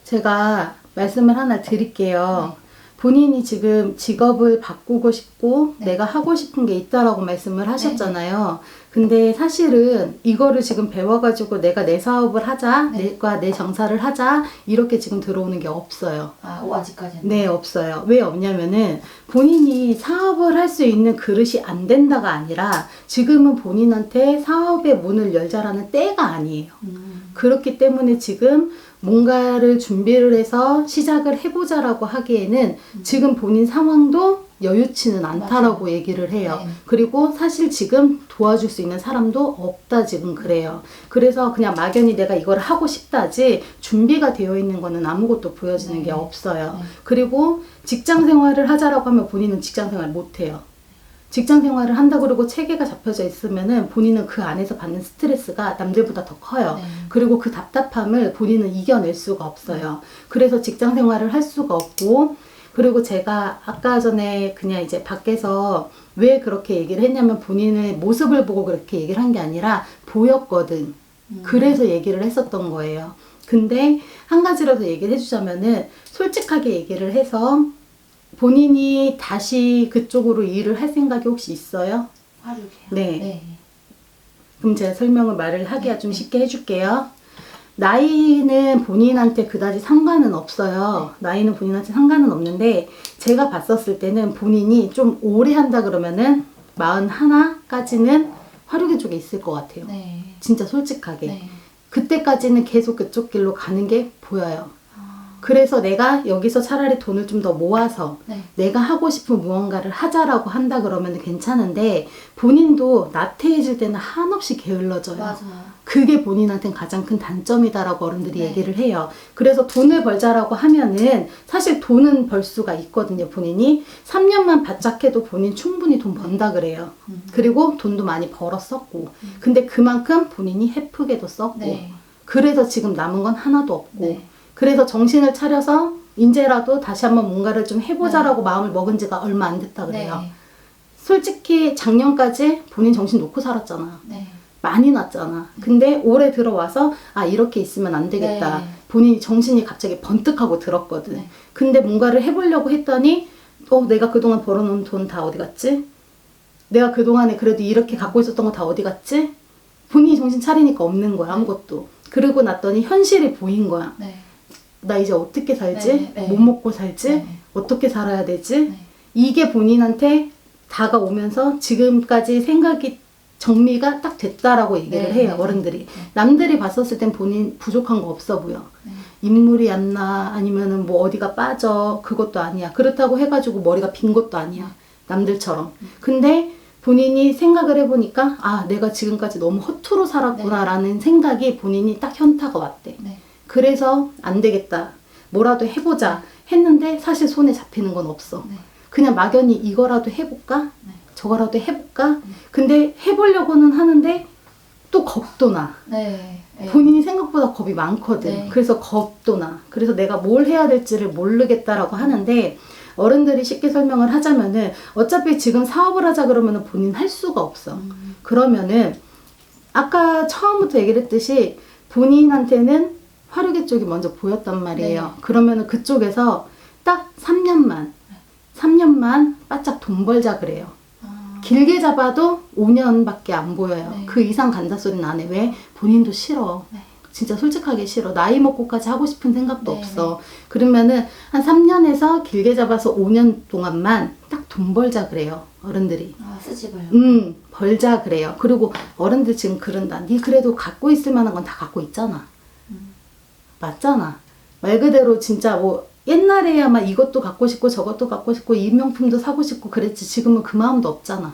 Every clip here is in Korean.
제가 말씀을 하나 드릴게요. 본인이 지금 직업을 바꾸고 싶고 내가 하고 싶은 게 있다라고 말씀을 하셨잖아요. 근데 사실은 이거를 지금 배워가지고 내가 내 사업을 하자, 내가 내 정사를 하자 이렇게 지금 들어오는 게 없어요. 아직까지는? 네, 없어요. 왜 없냐면은 본인이 사업을 할 수 있는 그릇이 안 된다가 아니라 지금은 본인한테 사업의 문을 열자라는 때가 아니에요. 그렇기 때문에 지금 뭔가를 준비를 해서 시작을 해보자라고 하기에는 지금 본인 상황도 여유치는 않다라고 맞아요. 얘기를 해요. 네. 그리고 사실 지금 도와줄 수 있는 사람도 없다 지금 그래요. 그래서 그냥 막연히 내가 이걸 하고 싶다지 준비가 되어 있는 거는 아무것도 보여지는 게 없어요. 그리고 직장 생활을 하자라고 하면 본인은 직장 생활 못 해요. 직장 생활을 한다 그러고 체계가 잡혀져 있으면은 본인은 그 안에서 받는 스트레스가 남들보다 더 커요. 그리고 그 답답함을 본인은 이겨낼 수가 없어요. 그래서 직장 생활을 할 수가 없고, 그리고 제가 아까 전에 그냥 이제 밖에서 왜 그렇게 얘기를 했냐면 본인의 모습을 보고 그렇게 얘기를 한 게 아니라 보였거든. 그래서 얘기를 했었던 거예요. 근데 한 가지라도 얘기를 해주자면은 솔직하게 얘기를 해서 본인이 다시 그쪽으로 일을 할 생각이 혹시 있어요? 화류계요? 네. 그럼 제가 설명을 말을 하기가 좀 쉽게 해줄게요. 나이는 본인한테 그다지 상관은 없어요. 나이는 본인한테 상관은 없는데 제가 봤었을 때는 본인이 좀 오래 한다 그러면은 41까지는 화류계 쪽에 있을 것 같아요. 진짜 솔직하게. 그때까지는 계속 그쪽 길로 가는 게 보여요. 그래서 내가 여기서 차라리 돈을 좀 더 모아서 내가 하고 싶은 무언가를 하자라고 한다 그러면 괜찮은데 본인도 나태해질 때는 한없이 게을러져요. 맞아요. 그게 본인한테는 가장 큰 단점이다라고 어른들이 얘기를 해요. 그래서 돈을 벌자라고 하면은 사실 돈은 벌 수가 있거든요. 본인이 3년만 바짝 해도 본인 충분히 돈 번다 그래요. 그리고 돈도 많이 벌었었고 근데 그만큼 본인이 헤프게도 썼고 그래서 지금 남은 건 하나도 없고 그래서 정신을 차려서 이제라도 다시 한번 뭔가를 좀 해보자라고 마음을 먹은 지가 얼마 안 됐다 그래요. 솔직히 작년까지 본인 정신 놓고 살았잖아. 많이 났잖아. 근데 올해 들어와서 아 이렇게 있으면 안 되겠다. 본인이 정신이 갑자기 번뜩하고 들었거든. 근데 뭔가를 해보려고 했더니 내가 그동안 벌어놓은 돈 다 어디 갔지? 내가 그동안에 그래도 이렇게 갖고 있었던 거 다 어디 갔지? 본인이 정신 차리니까 없는 거야 아무것도. 그러고 났더니 현실이 보인 거야. 나 이제 어떻게 살지? 뭐 먹고 살지? 어떻게 살아야 되지? 이게 본인한테 다가오면서 지금까지 생각이 정리가 딱 됐다라고 얘기를 해요. 어른들이. 남들이 봤었을 땐 본인 부족한 거 없어 보여. 인물이 안 나 아니면은 뭐 어디가 빠져 그것도 아니야. 그렇다고 해가지고 머리가 빈 것도 아니야. 남들처럼. 근데 본인이 생각을 해보니까 아 내가 지금까지 너무 허투루 살았구나 라는 생각이 본인이 딱 현타가 왔대. 그래서 안 되겠다. 뭐라도 해보자 했는데 사실 손에 잡히는 건 없어. 그냥 막연히 이거라도 해볼까? 저거라도 해볼까? 근데 해보려고는 하는데 또 겁도 나. 본인이 생각보다 겁이 많거든. 그래서 겁도 나. 그래서 내가 뭘 해야 될지를 모르겠다라고 하는데 어른들이 쉽게 설명을 하자면은 어차피 지금 사업을 하자 그러면은 본인 할 수가 없어. 그러면은 아까 처음부터 얘기를 했듯이 본인한테는 화류계 쪽이 먼저 보였단 말이에요. 그러면은 그쪽에서 딱 3년만 바짝 돈 벌자 그래요. 길게 잡아도 5년밖에 안 보여요. 그 이상 간다 소리는 안 해. 왜? 본인도 싫어. 진짜 솔직하게 싫어. 나이 먹고까지 하고 싶은 생각도 없어. 그러면은 한 3년에서 길게 잡아서 5년 동안만 딱 돈 벌자 그래요. 어른들이. 쓰지 말고. 벌자 그래요. 그리고 어른들 지금 그런다. 니 그래도 갖고 있을 만한 건 다 갖고 있잖아. 맞잖아. 말 그대로 진짜 뭐 옛날에야 막 이것도 갖고 싶고 저것도 갖고 싶고 이 명품도 사고 싶고 그랬지. 지금은 그 마음도 없잖아.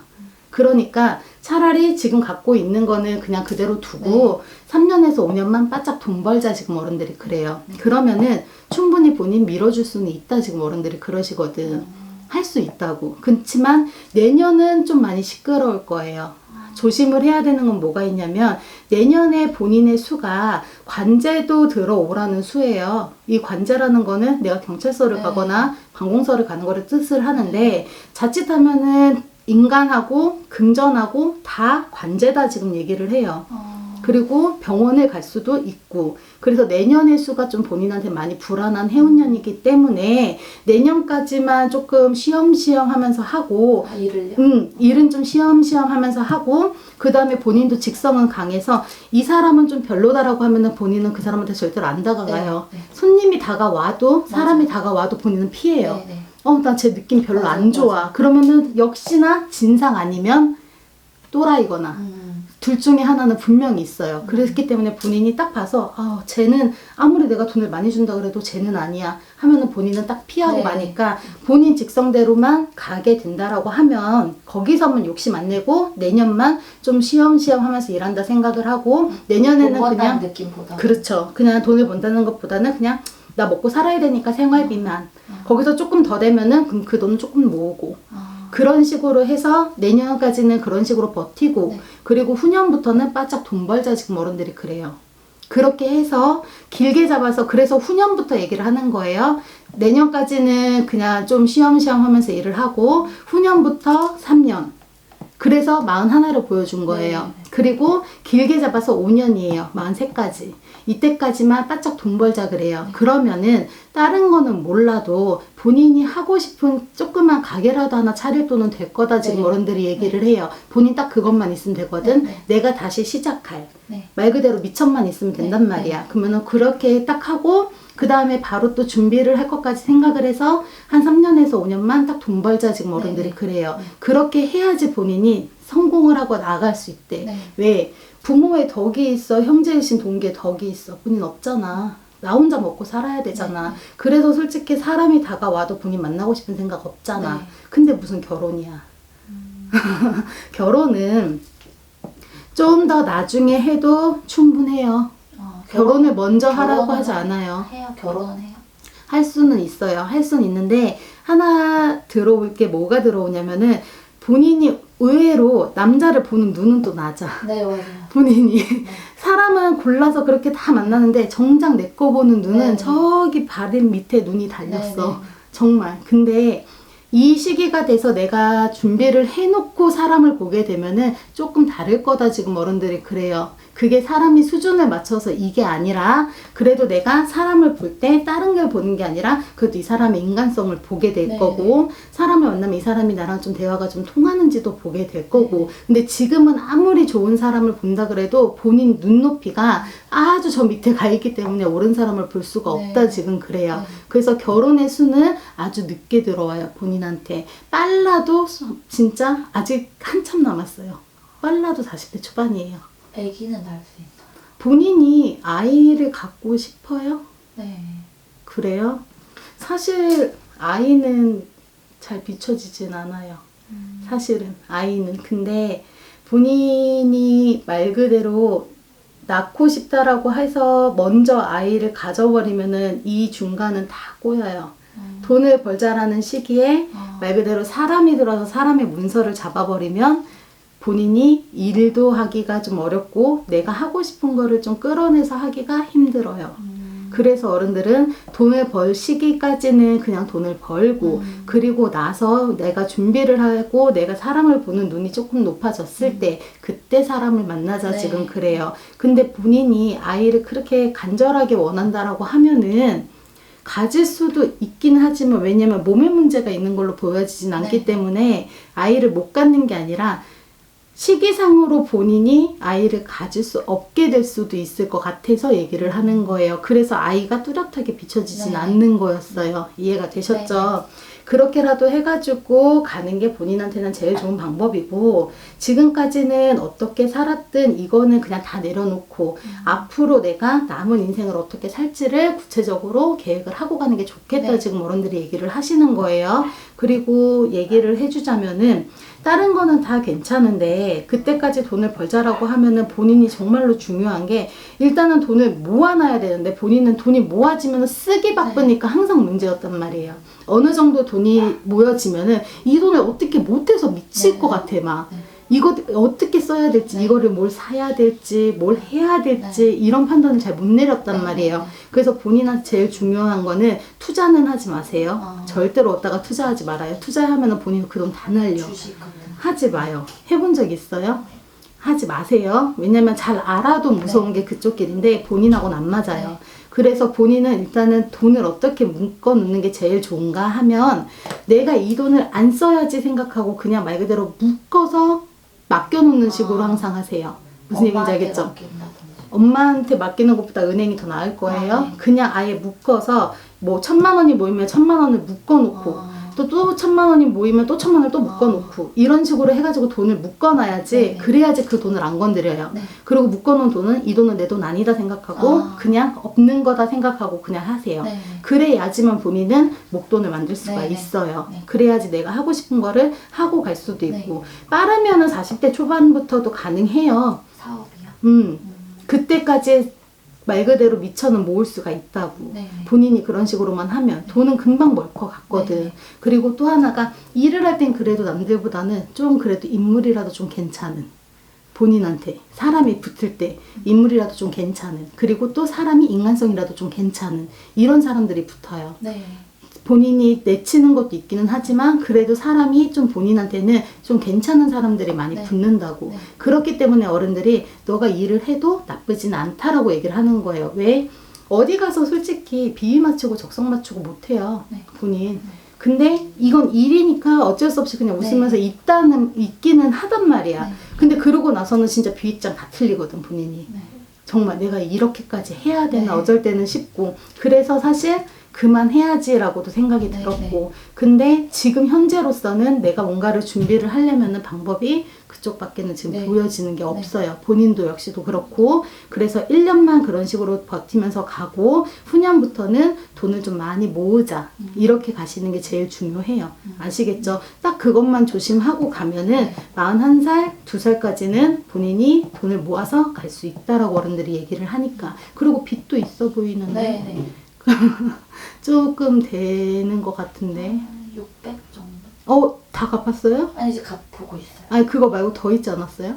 그러니까 차라리 지금 갖고 있는 거는 그냥 그대로 두고 3년에서 5년만 바짝 돈 벌자 지금 어른들이 그래요. 그러면은 충분히 본인 밀어줄 수는 있다 지금 어른들이 그러시거든. 할 수 있다고. 그렇지만 내년은 좀 많이 시끄러울 거예요. 조심을 해야 되는 건 뭐가 있냐면 내년에 본인의 수가 관제도 들어오라는 수예요. 이 관제라는 거는 내가 경찰서를 가거나 관공서를 가는 거를 뜻을 하는데 자칫하면은 인간하고 금전하고 다 관제다 지금 얘기를 해요. 그리고 병원에 갈 수도 있고, 그래서 내년의 수가 좀 본인한테 많이 불안한 해운년이기 때문에 내년까지만 조금 쉬엄쉬엄 하면서 하고, 일을요? 일은 좀 쉬엄쉬엄 하면서 하고, 그 다음에 본인도 직성은 강해서 이 사람은 좀 별로다라고 하면은 본인은 그 사람한테 절대로 안 다가가요. 네. 손님이 다가와도, 사람이 맞아요. 다가와도 본인은 피해요. 네. 나 제 느낌 별로 맞아, 안 좋아. 맞아. 그러면은 역시나 진상 아니면 또라이거나 둘 중에 하나는 분명히 있어요. 그랬기 때문에 본인이 딱 봐서 쟤는 아무리 내가 돈을 많이 준다 그래도 쟤는 아니야 하면은 본인은 딱 피하고 네. 마니까 본인 직성대로만 가게 된다라고 하면 거기서만 욕심 안 내고 내년만 좀 쉬엄쉬엄 하면서 일한다 생각을 하고 내년에는 돈 그냥 번다는 느낌보다. 그렇죠. 그냥 돈을 번다는 것보다는 그냥 나 먹고 살아야 되니까 생활비만 거기서 조금 더 되면은 그럼 그 돈은 조금 모으고 그런 식으로 해서 내년까지는 그런 식으로 버티고 네. 그리고 후년부터는 바짝 돈 벌자 지금 어른들이 그래요. 그렇게 해서 길게 잡아서 그래서 후년부터 얘기를 하는 거예요. 내년까지는 그냥 좀 쉬엄쉬엄 하면서 일을 하고 후년부터 3년 그래서 41을 보여준 거예요. 네. 그리고 길게 잡아서 5년이에요. 43까지. 이때까지만 바짝 돈 벌자 그래요. 그러면은 다른 거는 몰라도 본인이 하고 싶은 조그만 가게라도 하나 차릴 돈은 될 거다 지금 네. 어른들이 얘기를 해요. 본인 딱 그것만 있으면 되거든. 네. 내가 다시 시작할. 네. 말 그대로 미천만 있으면 된단 말이야. 그러면은 그렇게 딱 하고 그 다음에 바로 또 준비를 할 것까지 생각을 해서 한 3년에서 5년만 딱 돈 벌자 지금 어른들이 그래요. 그렇게 해야지 본인이 성공을 하고 나아갈 수 있대. 네. 왜? 부모의 덕이 있어, 형제이신 동기의 덕이 있어. 본인 없잖아. 나 혼자 먹고 살아야 되잖아. 그래서 솔직히 사람이 다가와도 본인 만나고 싶은 생각 없잖아. 네. 근데 무슨 결혼이야. 결혼은 좀 더 나중에 해도 충분해요. 결혼을 먼저 하라고 하지 않아요. 해요? 결혼은 해요? 할 수는 있어요. 할 수는 있는데 하나 들어올 게 뭐가 들어오냐면은 본인이 의외로 남자를 보는 눈은 또 낮아. 네, 맞아요. 본인이 사람은 골라서 그렇게 다 만나는데 정작 내 거 보는 눈은 네. 저기 발인 밑에 눈이 달렸어. 네. 정말. 근데 이 시기가 돼서 내가 준비를 해놓고 사람을 보게 되면은 조금 다를 거다 지금 어른들이 그래요. 그게 사람이 수준을 맞춰서 이게 아니라 그래도 내가 사람을 볼 때 다른 걸 보는 게 아니라 그래도 이 사람의 인간성을 보게 될 네. 거고 사람을 만나면 이 사람이 나랑 좀 대화가 좀 통하는지도 보게 될 거고 근데 지금은 아무리 좋은 사람을 본다 그래도 본인 눈높이가 아주 저 밑에 가 있기 때문에 옳은 사람을 볼 수가 없다 지금 그래요. 그래서 결혼의 수는 아주 늦게 들어와요 본인한테. 빨라도 진짜 아직 한참 남았어요. 빨라도 40대 초반이에요. 아기는 낳을 수 있어요. 본인이 아이를 갖고 싶어요? 네. 그래요? 사실 아이는 잘 비춰지진 않아요. 사실은 아이는. 근데 본인이 말 그대로 낳고 싶다라고 해서 먼저 아이를 가져버리면은 이 중간은 다 꼬여요. 돈을 벌자라는 시기에 말 그대로 사람이 들어서 사람의 문서를 잡아버리면 본인이 일도 하기가 좀 어렵고 내가 하고 싶은 거를 좀 끌어내서 하기가 힘들어요. 그래서 어른들은 돈을 벌 시기까지는 그냥 돈을 벌고 그리고 나서 내가 준비를 하고 내가 사람을 보는 눈이 조금 높아졌을 때 그때 사람을 만나자 네. 지금 그래요. 근데 본인이 아이를 그렇게 간절하게 원한다라고 하면은 가질 수도 있긴 하지만 왜냐면 몸에 문제가 있는 걸로 보여지진 않기 때문에 아이를 못 갖는 게 아니라 시기상으로 본인이 아이를 가질 수 없게 될 수도 있을 것 같아서 얘기를 하는 거예요. 그래서 아이가 뚜렷하게 비춰지진 않는 거였어요. 이해가 되셨죠? 그렇게라도 해가지고 가는 게 본인한테는 제일 좋은 방법이고 지금까지는 어떻게 살았든 이거는 그냥 다 내려놓고 앞으로 내가 남은 인생을 어떻게 살지를 구체적으로 계획을 하고 가는 게 좋겠다 지금 어른들이 얘기를 하시는 거예요. 그리고 얘기를 해주자면은 다른 거는 다 괜찮은데 그때까지 돈을 벌자라고 하면은 본인이 정말로 중요한 게 일단은 돈을 모아놔야 되는데 본인은 돈이 모아지면 쓰기 바쁘니까 항상 문제였단 말이에요. 어느 정도 돈이 모여지면은 이 돈을 어떻게 못해서 미칠 것 같아 막. 이거 어떻게 써야 될지, 이거를 뭘 사야 될지, 뭘 해야 될지 이런 판단을 잘 못 내렸단 말이에요. 그래서 본인한테 제일 중요한 거는 투자는 하지 마세요. 절대로 얻다가 투자하지 말아요. 투자하면 본인은 그 돈 다 날려. 주식 같은 거. 하지 마요. 해본 적 있어요? 하지 마세요. 왜냐면 잘 알아도 무서운 게 그쪽 길인데 본인하고는 안 맞아요. 네. 그래서 본인은 일단은 돈을 어떻게 묶어 놓는 게 제일 좋은가 하면 내가 이 돈을 안 써야지 생각하고 그냥 말 그대로 묶어서 맡겨 놓는 식으로 항상 하세요. 무슨 얘기인지 엄마한테 알겠죠? 맡긴다든지. 엄마한테 맡기는 것보다 은행이 더 나을 거예요. 네. 그냥 아예 묶어서 뭐 1,000만 원이 모이면 1,000만 원을 묶어 놓고 또 1,000만 원이 모이면 또 1,000만 원을 또 묶어 놓고 이런 식으로 해가지고 돈을 묶어 놔야지 네. 그래야지 그 돈을 안 건드려요. 네. 그리고 묶어 놓은 돈은 이 돈은 내 돈 아니다 생각하고 그냥 없는 거다 생각하고 그냥 하세요. 네. 그래야지만 본인은 목돈을 만들 수가 네. 있어요. 네. 그래야지 내가 하고 싶은 거를 하고 갈 수도 네. 있고 빠르면은 40대 초반부터도 가능해요. 사업이요? 그때까지 말 그대로 미천은 모을 수가 있다고. 네. 본인이 그런 식으로만 하면 돈은 금방 멀 것 같거든. 네. 그리고 또 하나가 일을 할 땐 그래도 남들보다는 좀 그래도 인물이라도 좀 괜찮은. 본인한테 사람이 붙을 때 인물이라도 좀 괜찮은. 그리고 또 사람이 인간성이라도 좀 괜찮은. 이런 사람들이 붙어요. 네. 본인이 내치는 것도 있기는 하지만 그래도 사람이 좀 본인한테는 좀 괜찮은 사람들이 많이 네. 붙는다고. 네. 그렇기 때문에 어른들이 너가 일을 해도 나쁘진 않다라고 얘기를 하는 거예요. 왜? 어디 가서 솔직히 비위 맞추고 적성 맞추고 못해요. 네. 본인. 근데 이건 일이니까 어쩔 수 없이 그냥 웃으면서 있기는 하단 말이야. 네. 근데 그러고 나서는 진짜 비위장 다 틀리거든 본인이. 네. 정말 내가 이렇게까지 해야 되나 네. 어쩔 때는 싶고 그래서 사실 그만해야지라고도 생각이 네, 들었고 네. 근데 지금 현재로서는 내가 뭔가를 준비를 하려면 방법이 그쪽밖에는 지금 네. 보여지는 게 없어요. 본인도 역시도 그렇고 그래서 1년만 그런 식으로 버티면서 가고 후년부터는 돈을 좀 많이 모으자 이렇게 가시는 게 제일 중요해요. 아시겠죠? 딱 그것만 조심하고 가면은 41살, 2살까지는 본인이 돈을 모아서 갈 수 있다라고 어른들이 얘기를 하니까 그리고 빚도 있어 보이는데 네. 네. 조금 되는 것 같은데 600 정도? 다 갚았어요? 아니 이제 보고 있어요. 아니 그거 말고 더 있지 않았어요?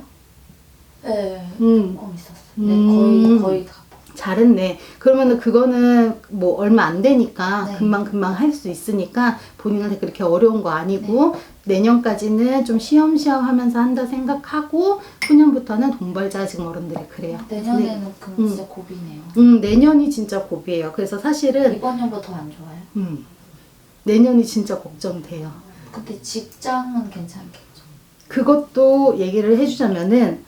네. 음. 조금 있었어요. 네, 거의 다. 잘했네. 그러면은 그거는 뭐 얼마 안 되니까 네. 금방 할 수 있으니까 본인한테 그렇게 어려운 거 아니고 내년까지는 좀 쉬엄쉬엄 하면서 한다 생각하고 후년부터는 돈 벌자 지금 어른들이 그래요. 내년에는 그럼 진짜 고비네요. 내년이 진짜 고비예요. 그래서 사실은 이번 년보다 더 안 좋아요? 내년이 진짜 걱정돼요. 근데 직장은 괜찮겠죠? 그것도 얘기를 해주자면은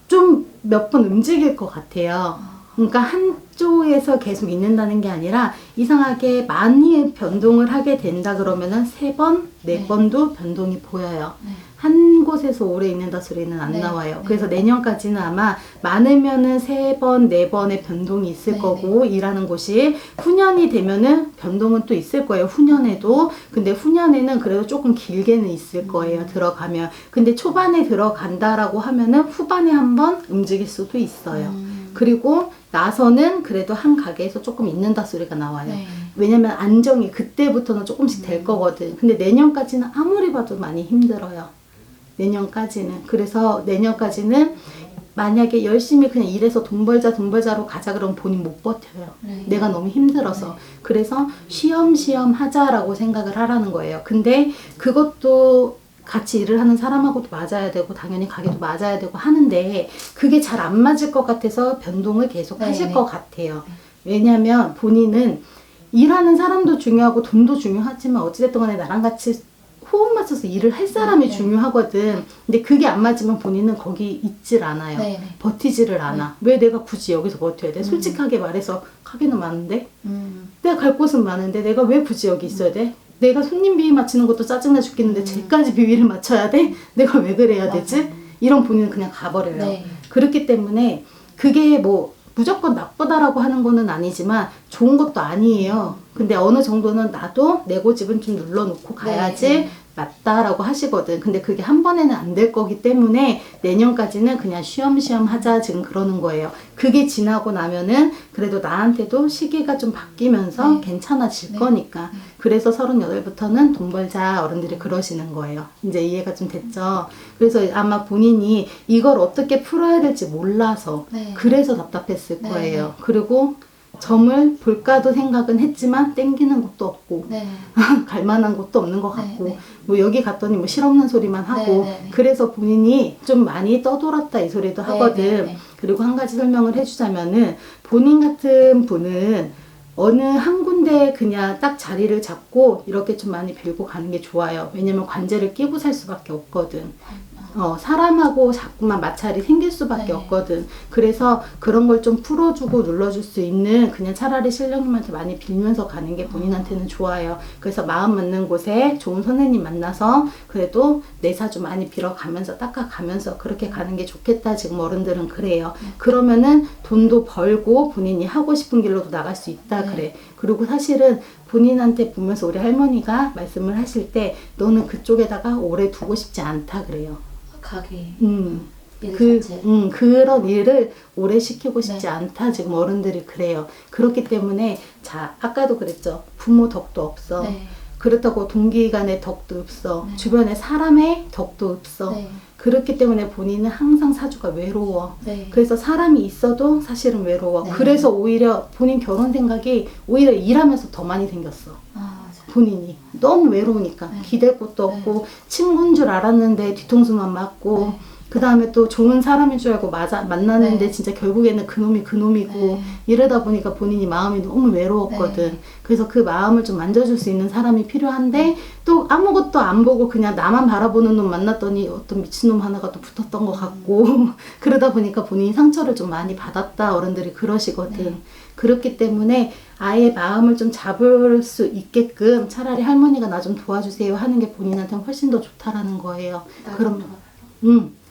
좀 몇 번 움직일 것 같아요. 그러니까 한쪽에서 계속 있는다는 게 아니라 이상하게 많이 변동을 하게 된다 그러면은 3번, 4번도 변동이 보여요. 네. 한 곳에서 오래 있는다 소리는 안 네. 나와요. 네. 그래서 내년까지는 아마 많으면은 3번, 4번의 변동이 있을 네. 거고 일하는 곳이 후년이 되면은 변동은 또 있을 거예요. 후년에도. 근데 후년에는 그래도 조금 길게는 있을 거예요. 들어가면. 근데 초반에 들어간다라고 하면은 후반에 한번 움직일 수도 있어요. 그리고 나서는 그래도 한 가게에서 조금 있는다 소리가 나와요. 네. 왜냐면 안정이 그때부터는 조금씩 될 거거든. 근데 내년까지는 아무리 봐도 많이 힘들어요. 내년까지는. 그래서 내년까지는 만약에 열심히 그냥 일해서 돈 벌자로 가자 그러면 본인 못 버텨요. 네. 내가 너무 힘들어서. 그래서 쉬엄쉬엄 하자라고 생각을 하라는 거예요. 근데 그것도 같이 일을 하는 사람하고도 맞아야 되고 당연히 가게도 맞아야 되고 하는데 그게 잘 안 맞을 것 같아서 변동을 계속 하실 것 같아요. 왜냐면 본인은 일하는 사람도 중요하고 돈도 중요하지만 어찌됐든 간에 나랑 같이 호흡 맞춰서 일을 할 사람이 중요하거든. 근데 그게 안 맞으면 본인은 거기 있질 않아요. 네. 버티지를 않아. 왜 내가 굳이 여기서 버텨야 돼? 솔직하게 말해서 가게는 많은데 내가 갈 곳은 많은데 내가 왜 굳이 여기 있어야 돼? 내가 손님 비위 맞추는 것도 짜증나 죽겠는데 쟤까지 비위를 맞춰야 돼? 내가 왜 그래야 되지? 이런 본인은 그냥 가버려요. 네. 그렇기 때문에 그게 뭐 무조건 나쁘다라고 하는 거는 아니지만 좋은 것도 아니에요. 근데 어느 정도는 나도 내 고집은 좀 눌러놓고 가야지 네. 맞다라고 하시거든. 근데 그게 한 번에는 안 될 거기 때문에 내년까지는 그냥 쉬엄쉬엄 하자 지금 그러는 거예요. 그게 지나고 나면은 그래도 나한테도 시기가 좀 바뀌면서 괜찮아질 거니까. 그래서 38부터는 돈 벌자 어른들이 그러시는 거예요. 이제 이해가 좀 됐죠? 그래서 아마 본인이 이걸 어떻게 풀어야 될지 몰라서 그래서 답답했을 거예요. 그리고 점을 볼까도 생각은 했지만 땡기는 곳도 없고 네. 갈 만한 곳도 없는 것 같고 네. 뭐 여기 갔더니 뭐 실없는 소리만 하고 네. 그래서 본인이 좀 많이 떠돌았다 이 소리도 하거든. 네. 그리고 한 가지 설명을 해주자면은 본인 같은 분은 어느 한 군데에 그냥 딱 자리를 잡고 이렇게 좀 많이 빌고 가는 게 좋아요. 왜냐면 관제를 끼고 살 수밖에 없거든. 사람하고 자꾸만 마찰이 생길 수밖에 네. 없거든. 그래서 그런 걸 좀 풀어주고 눌러줄 수 있는 그냥 차라리 신령님한테 많이 빌면서 가는 게 본인한테는 좋아요. 그래서 마음 맞는 곳에 좋은 선생님 만나서 그래도 내사 좀 많이 빌어가면서 닦아가면서 그렇게 가는 게 좋겠다. 지금 어른들은 그래요. 그러면은 돈도 벌고 본인이 하고 싶은 길로도 나갈 수 있다. 네. 그래. 그리고 사실은 본인한테 보면서 우리 할머니가 말씀을 하실 때 너는 그쪽에다가 오래 두고 싶지 않다 그래요. 가게. 그, 자체. 그런 일을 오래 시키고 싶지 네. 않다. 지금 어른들이 그래요. 그렇기 때문에, 자, 아까도 그랬죠. 부모 덕도 없어. 네. 그렇다고 동기 간의 덕도 없어. 네. 주변에 사람의 덕도 없어. 네. 그렇기 때문에 본인은 항상 사주가 외로워. 네. 그래서 사람이 있어도 사실은 외로워. 네. 그래서 오히려 본인 결혼 생각이 오히려 일하면서 더 많이 생겼어. 아, 맞아. 본인이 너무 외로우니까 네. 기댈 곳도 네. 없고 친구인 줄 알았는데 뒤통수만 맞고 네. 그 다음에 또 좋은 사람인 줄 알고 만났는데 네. 진짜 결국에는 그놈이 그놈이고 네. 이러다 보니까 본인이 마음이 너무 외로웠거든. 네. 그래서 그 마음을 좀 만져줄 수 있는 사람이 필요한데 또 아무것도 안 보고 그냥 나만 바라보는 놈 만났더니 어떤 미친놈 하나가 또 붙었던 것 같고 그러다 보니까 본인이 상처를 좀 많이 받았다. 어른들이 그러시거든. 네. 그렇기 때문에 아예 마음을 좀 잡을 수 있게끔 차라리 할머니가 나 좀 도와주세요 하는 게 본인한테는 훨씬 더 좋다라는 거예요. 그럼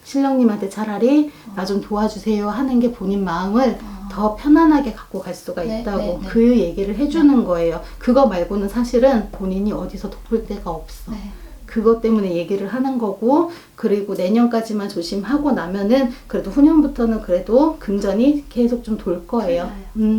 신령님한테 차라리 나 좀 도와주세요 하는 게 본인 마음을 더 편안하게 갖고 갈 수가 네, 있다고 네, 네. 그 얘기를 해주는 거예요. 그거 말고는 사실은 본인이 어디서 덮을 데가 없어. 네. 그것 때문에 얘기를 하는 거고 그리고 내년까지만 조심하고 나면은 그래도 후년부터는 그래도 금전이 계속 좀 돌 거예요.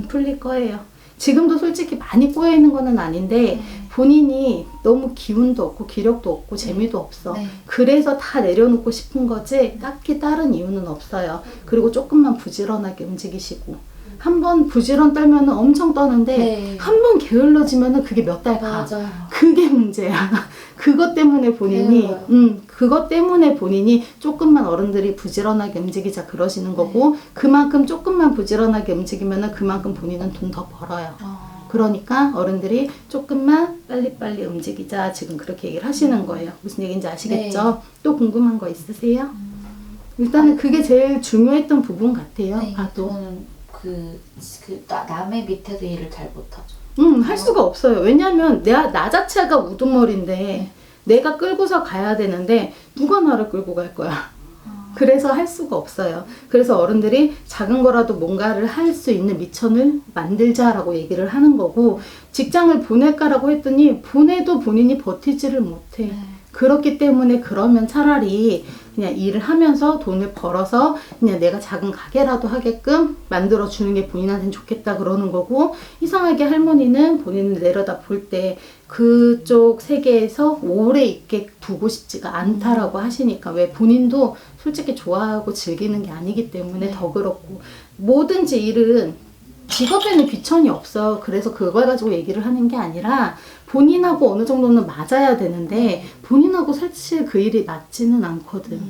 풀릴 거예요. 지금도 솔직히 많이 꼬여있는 거는 아닌데 본인이 너무 기운도 없고 기력도 없고 재미도 없어. 네. 그래서 다 내려놓고 싶은 거지 딱히 다른 이유는 없어요. 그리고 조금만 부지런하게 움직이시고 한 번 부지런 떨면은 엄청 떠는데 네. 한 번 게을러지면은 그게 몇 달 가. 맞아요. 그게 문제야. 그것 때문에 본인이 게을러요. 그것 때문에 본인이 조금만 어른들이 부지런하게 움직이자 그러시는 거고 그만큼 조금만 부지런하게 움직이면은 그만큼 본인은 돈 더 벌어요. 그러니까 어른들이 조금만 빨리빨리 움직이자 지금 그렇게 얘기를 하시는 거예요. 무슨 얘기인지 아시겠죠? 네. 또 궁금한 거 있으세요? 일단은 그게 제일 중요했던 부분 같아요. 네. 봐도. 저는 남의 밑에서 일을 잘 못하죠. 할 수가 없어요. 왜냐면 나 자체가 우두머리인데 내가 끌고서 가야 되는데 누가 나를 끌고 갈 거야. 그래서 할 수가 없어요. 그래서 어른들이 작은 거라도 뭔가를 할 수 있는 미천을 만들자라고 얘기를 하는 거고 직장을 보낼까라고 했더니 보내도 본인이 버티지를 못해. 그렇기 때문에 그러면 차라리 그냥 일을 하면서 돈을 벌어서 그냥 내가 작은 가게라도 하게끔 만들어주는 게 본인한테는 좋겠다 그러는 거고 이상하게 할머니는 본인을 내려다 볼 때 그쪽 세계에서 오래 있게 두고 싶지가 않다라고 하시니까 왜 본인도 솔직히 좋아하고 즐기는 게 아니기 때문에 더 그렇고 뭐든지 일은 직업에는 귀천이 없어. 그래서 그걸 가지고 얘기를 하는 게 아니라 본인하고 어느 정도는 맞아야 되는데 본인하고 사실 그 일이 맞지는 않거든.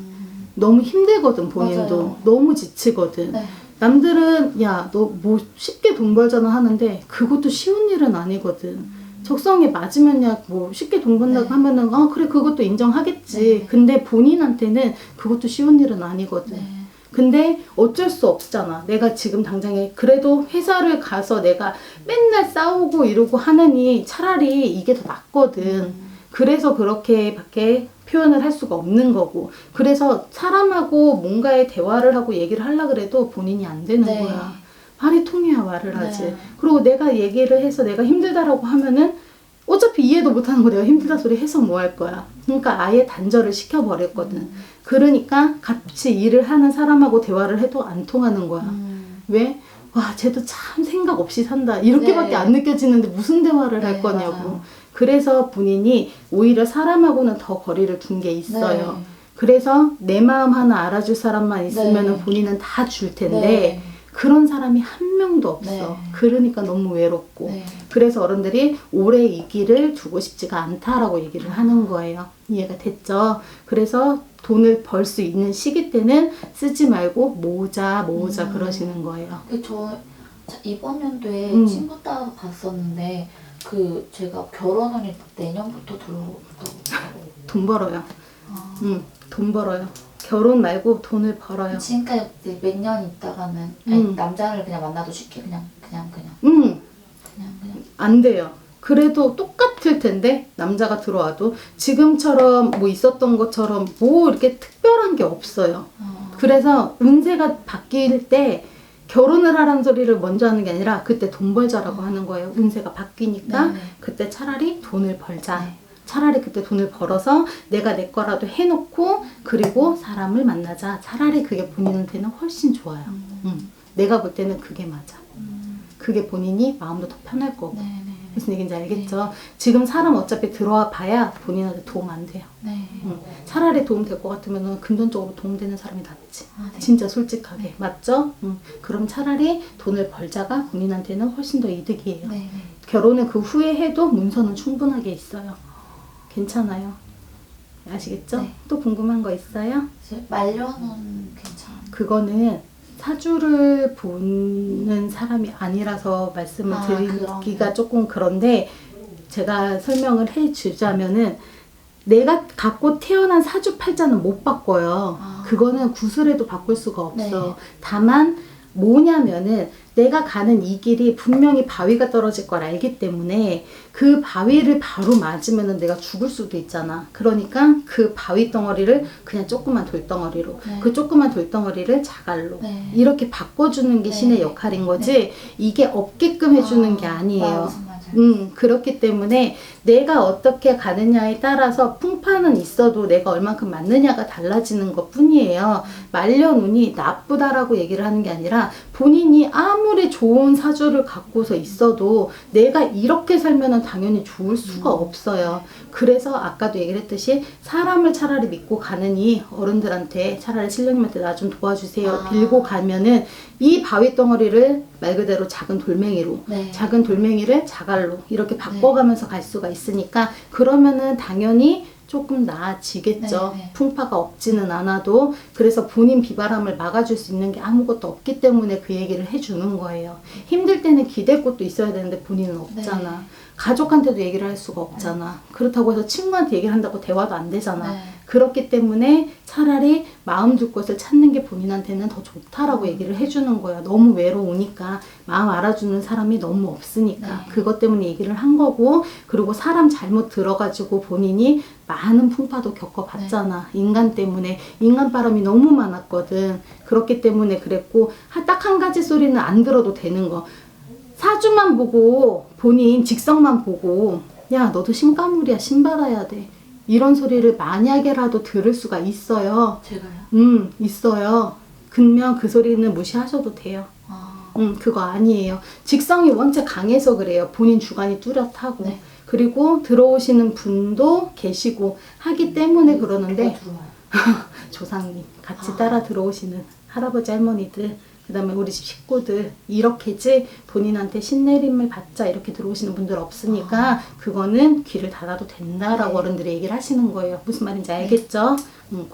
너무 힘들거든 본인도. 맞아요. 너무 지치거든. 네. 남들은 야 너 뭐 쉽게 돈 벌잖아 하는데 그것도 쉬운 일은 아니거든. 적성에 맞으면 야 뭐 쉽게 돈 번다고 하면은 아 그래 그것도 인정하겠지. 근데 본인한테는 그것도 쉬운 일은 아니거든. 근데 어쩔 수 없잖아. 내가 지금 당장에 그래도 회사를 가서 내가 맨날 싸우고 이러고 하느니 차라리 이게 더 낫거든. 그래서 그렇게밖에 표현을 할 수가 없는 거고. 그래서 사람하고 뭔가의 대화를 하고 얘기를 하려고 그래도 본인이 안 되는 거야. 말이 통해야 말을 하지. 그리고 내가 얘기를 해서 내가 힘들다라고 하면은 어차피 이해도 못하는 거 내가 힘들다 소리 해서 뭐 할 거야. 그러니까 아예 단절을 시켜버렸거든. 그러니까 같이 일을 하는 사람하고 대화를 해도 안 통하는 거야. 왜? 와 쟤도 참 생각 없이 산다. 이렇게밖에 안 느껴지는데 무슨 대화를 할 거냐고. 맞아요. 그래서 본인이 오히려 사람하고는 더 거리를 둔 게 있어요. 그래서 내 마음 하나 알아줄 사람만 있으면 본인은 다 줄 텐데 그런 사람이 한 명도 없어. 네. 그러니까 너무 외롭고. 네. 그래서 어른들이 오래 이 길을 두고 싶지가 않다라고 얘기를 하는 거예요. 이해가 됐죠? 그래서 돈을 벌 수 있는 시기 때는 쓰지 말고 모으자 그러시는 거예요. 이번 연도에 친구 따라 갔었는데 제가 결혼을 내년부터 들어오고 돈 벌어요. 돈 벌어요. 결혼 말고 돈을 벌어요. 지금까지 몇 년 있다가는 아니, 남자를 그냥 만나도 쉽게 그냥 안 돼요. 그래도 똑같을 텐데 남자가 들어와도 지금처럼 뭐 있었던 것처럼 뭐 이렇게 특별한 게 없어요. 그래서 운세가 바뀔 때 결혼을 하라는 소리를 먼저 하는 게 아니라 그때 돈 벌자라고 하는 거예요. 운세가 바뀌니까 네네. 그때 차라리 돈을 벌자. 네. 차라리 그때 돈을 벌어서 내가 내 거라도 해놓고 그리고 사람을 만나자. 차라리 그게 본인한테는 훨씬 좋아요. 내가 볼 때는 그게 맞아. 그게 본인이 마음도 더 편할 거고. 네네. 무슨 얘기인지 알겠죠? 지금 사람 어차피 들어와 봐야 본인한테 도움 안 돼요. 네. 차라리 도움 될 것 같으면 금전적으로 도움되는 사람이 낫지. 네. 진짜 솔직하게. 맞죠? 그럼 차라리 돈을 벌자가 본인한테는 훨씬 더 이득이에요. 네. 결혼은 그 후에 해도 문서는 충분하게 있어요. 괜찮아요. 아시겠죠? 네. 또 궁금한 거 있어요? 말려는 괜찮아요. 그거는 사주를 보는 사람이 아니라서 말씀을 드리기가 그러네. 조금 그런데 제가 설명을 해주자면은 내가 갖고 태어난 사주 팔자는 못 바꿔요. 그거는 구슬해도 바꿀 수가 없어. 네. 다만 뭐냐면은 내가 가는 이 길이 분명히 바위가 떨어질 걸 알기 때문에 그 바위를 바로 맞으면은 내가 죽을 수도 있잖아. 그러니까 그 바위 덩어리를 그냥 조그만 돌덩어리로, 네. 그 조그만 돌덩어리를 자갈로 네. 이렇게 바꿔주는 게 네. 신의 역할인 거지 이게 없게끔 해주는 게 아니에요. 무슨 말인지 그렇기 때문에 내가 어떻게 가느냐에 따라서 풍파는 있어도 내가 얼만큼 맞느냐가 달라지는 것 뿐이에요. 말년운이 나쁘다라고 얘기를 하는 게 아니라 본인이 아무리 좋은 사주를 갖고서 있어도 내가 이렇게 살면은 당연히 좋을 수가 없어요. 그래서 아까도 얘기를 했듯이 사람을 차라리 믿고 가느니 어른들한테 차라리 신령님한테 나 좀 도와주세요 빌고 가면은 이 바위 덩어리를 말 그대로 작은 돌멩이로 네. 작은 돌멩이를 자갈로 이렇게 바꿔가면서 갈 수가 있으니까 그러면은 당연히 조금 나아지겠죠. 네, 네. 풍파가 없지는 않아도. 그래서 본인 비바람을 막아줄 수 있는 게 아무것도 없기 때문에 그 얘기를 해주는 거예요. 힘들 때는 기댈 곳도 있어야 되는데 본인은 없잖아. 네. 가족한테도 얘기를 할 수가 없잖아. 그렇다고 해서 친구한테 얘기를 한다고 대화도 안 되잖아. 네. 그렇기 때문에 차라리 마음 줄 곳을 찾는 게 본인한테는 더 좋다라고 얘기를 해주는 거예요. 너무 외로우니까 마음 알아주는 사람이 너무 없으니까 네. 그것 때문에 얘기를 한 거고 그리고 사람 잘못 들어가지고 본인이 많은 풍파도 겪어봤잖아. 인간 때문에 인간 바람이 너무 많았거든. 그렇기 때문에 그랬고 딱 한 가지 소리는 안 들어도 되는 거. 사주만 보고 본인 직성만 보고 야 너도 신가물이야 신 받아야 돼 이런 소리를 만약에라도 들을 수가 있어요. 제가요? 있어요. 그러면 그 소리는 무시하셔도 돼요. 그거 아니에요. 직성이 원체 강해서 그래요. 본인 주관이 뚜렷하고 네. 그리고 들어오시는 분도 계시고 하기 때문에 그러는데 들어와요. 조상님 같이 따라 들어오시는 할아버지 할머니들 그 다음에 우리 집 식구들 이렇게지 본인한테 신내림을 받자 이렇게 들어오시는 분들 없으니까 그거는 귀를 닫아도 된다라고 네. 어른들이 얘기를 하시는 거예요. 무슨 말인지 알겠죠?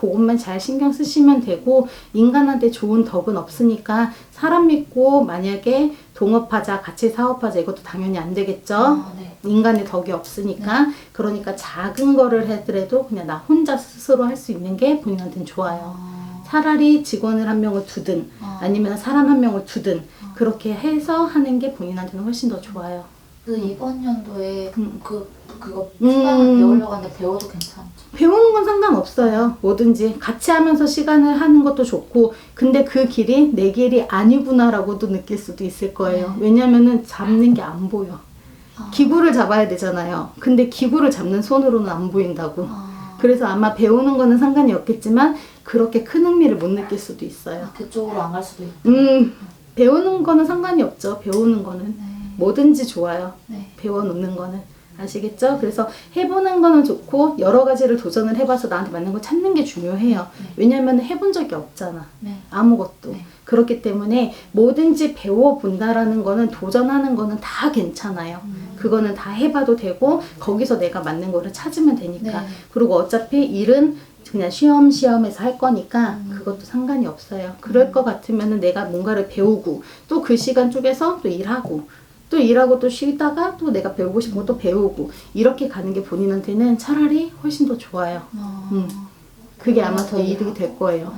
그것만 잘 신경 쓰시면 되고 인간한테 좋은 덕은 없으니까 사람 믿고 만약에 동업하자 같이 사업하자 이것도 당연히 안 되겠죠? 네. 인간의 덕이 없으니까 그러니까 작은 거를 하더라도 그냥 나 혼자 스스로 할 수 있는 게 본인한테는 좋아요. 차라리 직원을 한 명을 두든 아니면 사람 한 명을 두든 그렇게 해서 하는 게 본인한테는 훨씬 더 좋아요. 이번 연도에 그거 수강을 배우려고 하는데 배워도 괜찮죠? 배우는 건 상관없어요. 뭐든지 같이 하면서 시간을 하는 것도 좋고 근데 그 길이 내 길이 아니구나라고도 느낄 수도 있을 거예요. 왜냐면은 잡는 게 안 보여. 기구를 잡아야 되잖아요. 근데 기구를 잡는 손으로는 안 보인다고. 그래서 아마 배우는 거는 상관이 없겠지만 그렇게 큰 흥미를 못 느낄 수도 있어요. 그쪽으로 안 갈 수도 있고. 배우는 거는 상관이 없죠. 배우는 거는. 네. 뭐든지 좋아요. 네. 배워놓는 거는. 아시겠죠? 그래서 해보는 거는 좋고 여러 가지를 도전을 해봐서 나한테 맞는 거 찾는 게 중요해요. 네. 왜냐면 해본 적이 없잖아. 네. 아무것도. 네. 그렇기 때문에 뭐든지 배워본다라는 거는 도전하는 거는 다 괜찮아요. 그거는 다 해봐도 되고 거기서 내가 맞는 거를 찾으면 되니까. 네. 그리고 어차피 일은 그냥 쉬엄쉬엄해서 할 거니까 그것도 상관이 없어요. 그럴 것 같으면은 내가 뭔가를 배우고 또 그 시간 쪽에서 또 일하고 또 일하고 또 쉬다가 또 내가 배우고 싶은 거 또 배우고 이렇게 가는 게 본인한테는 차라리 훨씬 더 좋아요. 그게 아마 더 이득이 될 거예요.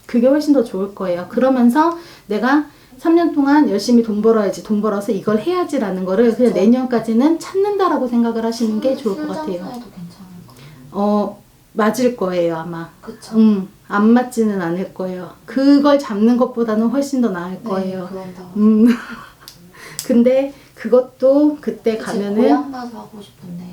그게 훨씬 더 좋을 거예요. 그러면서 내가 3년 동안 열심히 돈 벌어야지, 돈 벌어서 이걸 해야지라는 거를 그냥 내년까지는 찾는다라고 생각을 하시는 게 좋을 것 같아요. 술장사에도 괜찮을까? 맞을 거예요, 아마. 그쵸. 안 맞지는 않을 거예요. 그걸 잡는 것보다는 훨씬 더 나을 거예요. 네, 그런다. 근데 그것도 그때 그치, 가면은 고향 가서 하고 싶은데.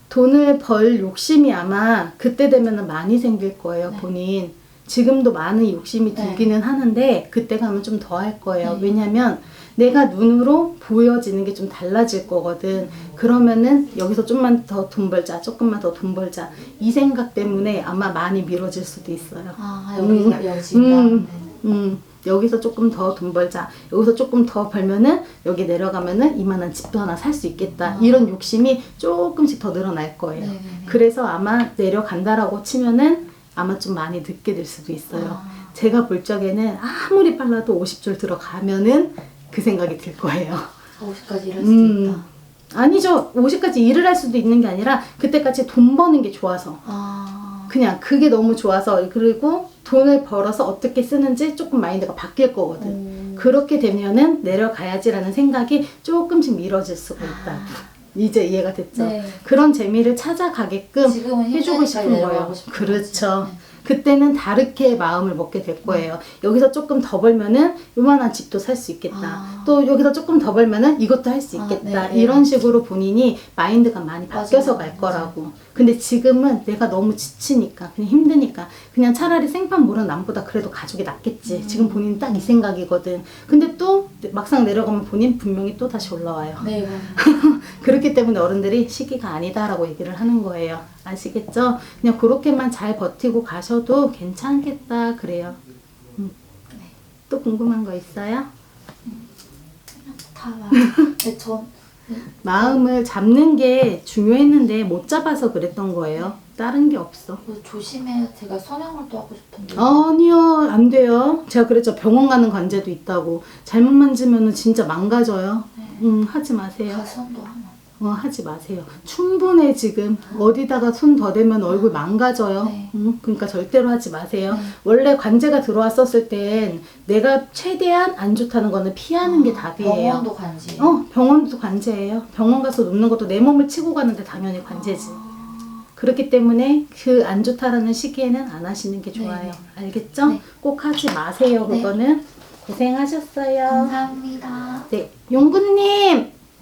돈을 벌 욕심이 아마 그때 되면은 많이 생길 거예요, 네. 본인. 지금도 많은 욕심이 네. 들기는 하는데 그때 가면 좀 더 할 거예요. 네. 왜냐면 내가 눈으로 보여지는 게 좀 달라질 거거든. 그러면은 여기서 좀만 더 돈 벌자, 조금만 더 돈 벌자. 이 생각 때문에 아마 많이 미뤄질 수도 있어요. 아, 여기가. 여기서 조금 더 돈 벌자. 여기서 조금 더 벌면은 여기 내려가면은 이만한 집도 하나 살 수 있겠다. 이런 욕심이 조금씩 더 늘어날 거예요. 네네네. 그래서 아마 내려간다라고 치면은 아마 좀 많이 늦게 될 수도 있어요. 제가 볼 적에는 아무리 빨라도 50줄 들어가면은 그 생각이 들 거예요. 50까지 일할 수도 있다. 아니죠. 50까지 일을 할 수도 있는 게 아니라 그때까지 돈 버는 게 좋아서. 그냥 그게 너무 좋아서 그리고 돈을 벌어서 어떻게 쓰는지 조금 마인드가 바뀔 거거든. 그렇게 되면은 내려가야지라는 생각이 조금씩 미뤄질 수가 있다. 이제 이해가 됐죠? 네. 그런 재미를 찾아가게끔 지금은 해주고 힘드니까 싶은 내려가고 거예요. 싶은 그렇죠. 거지. 네. 그때는 다르게 마음을 먹게 될 거예요. 여기서 조금 더 벌면은 요만한 집도 살 수 있겠다. 또 여기서 조금 더 벌면은 이것도 할 수 있겠다. 네. 이런 식으로 본인이 마인드가 많이 바뀌어서 맞아요. 갈 거라고. 근데 지금은 내가 너무 지치니까 그냥 힘드니까 그냥 차라리 생판 모르는 남보다 그래도 가족이 낫겠지. 지금 본인 딱 이 생각이거든. 근데 또 막상 내려가면 본인 분명히 또 다시 올라와요. 네, 맞아요. 그렇기 때문에 어른들이 시기가 아니다라고 얘기를 하는 거예요. 아시겠죠? 그냥 그렇게만 잘 버티고 가셔도 괜찮겠다 그래요. 또 궁금한 거 있어요? 다 말해. 네, 마음을 잡는 게 중요했는데 못 잡아서 그랬던 거예요. 다른 게 없어. 조심해. 제가 성형을도 하고 싶은데. 아니요, 안 돼요. 제가 그랬죠. 병원 가는 관제도 있다고. 잘못 만지면 진짜 망가져요. 하지 마세요. 가선도 하나. 하지 마세요. 충분해 지금. 어디다가 손 더 대면 얼굴 망가져요. 네. 그러니까 절대로 하지 마세요. 네. 원래 관제가 들어왔었을 땐 내가 최대한 안 좋다는 거는 피하는 게 답이에요. 병원도 관지. 병원도 관제예요. 병원 가서 눕는 것도 내 몸을 치고 가는데 당연히 관제지. 그렇기 때문에 그 안 좋다라는 시기에는 안 하시는 게 좋아요. 네. 알겠죠? 네. 꼭 하지 마세요. 네. 그거는. 고생하셨어요. 감사합니다. 네, 용구님